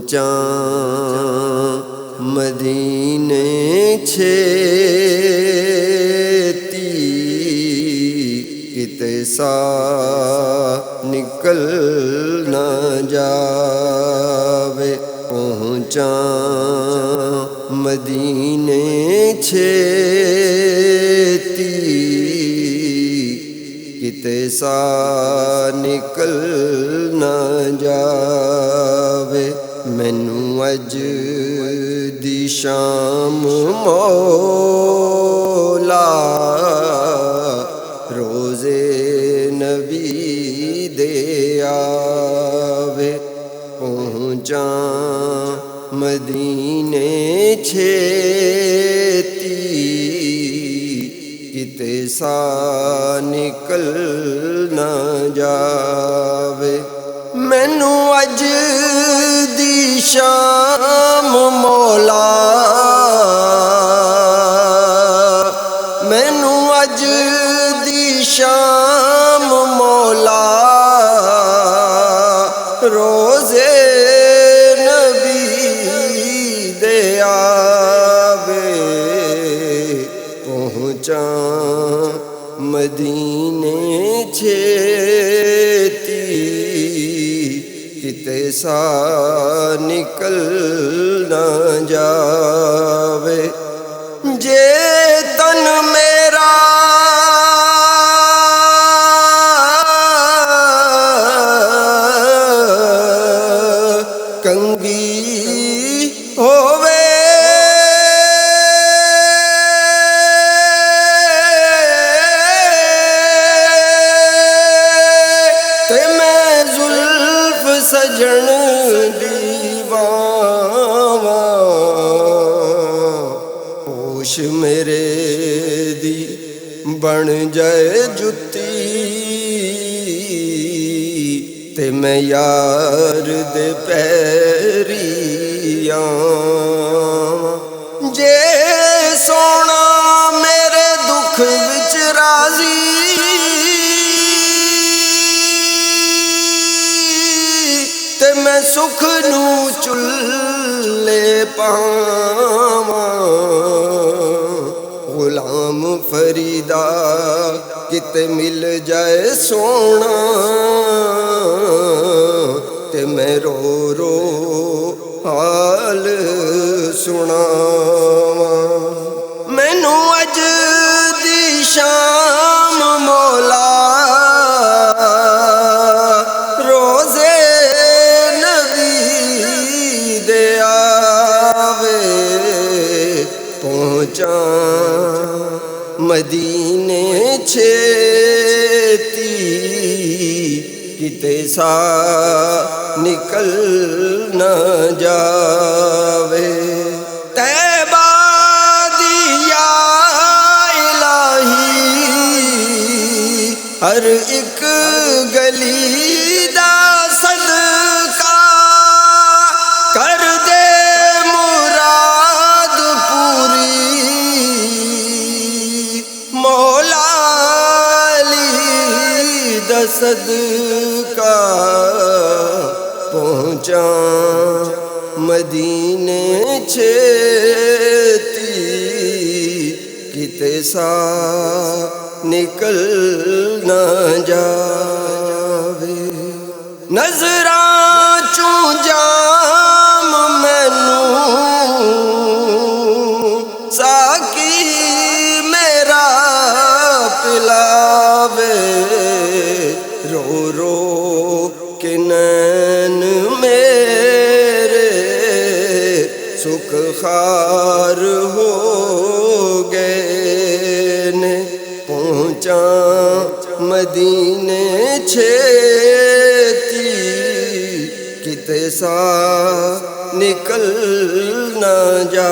پہنچاں مدینے چھیتی کتے سا نکل نہ جاوے پہنچاں مدینے چھیتی کتے سا نکل نہ جاوے مینوں اج دی شام مولا روزے نبی دے آوے پہنچاں مدینے چھیتی کتے سا نکل نہ جاوے مینوں اج دی شام مولا مینوں اج دی شام مولا روزے نبی دے آوے پہنچاں مدینے چھیتی کتے سا نکل نہ جاوے جے تن میرا کنگی ہووے تے میں زلف سجن دیواواں ہوش میرے دی بن جائے جتی تے میں یار دے پیری آواں جے سونا میرے دکھ وچ راضی تے میں سکھ نو چلے پاواں غلام فریدا کتے مل جائے سونا تے میں رو رو حال سناواں مینوں اج دی شام مولا روزے نبی دے آوے پہنچاں مدینے چھیتی کتے سا نکل نہ جاوے طیبہ دی یا الہی ہر ایک گلی دا صدقہ کر دے مراد پوری مولا علی دا صدقہ پہنچاں مدینے چھیتی کتے سا نکل نہ جاوے نظراں چوں جام مینوں ساقی میرا پلاوے رو رو کے نین میرے سکھ خار ہو گئے نے پہنچاں مدینے چھیتی کتے سا نکل نہ جا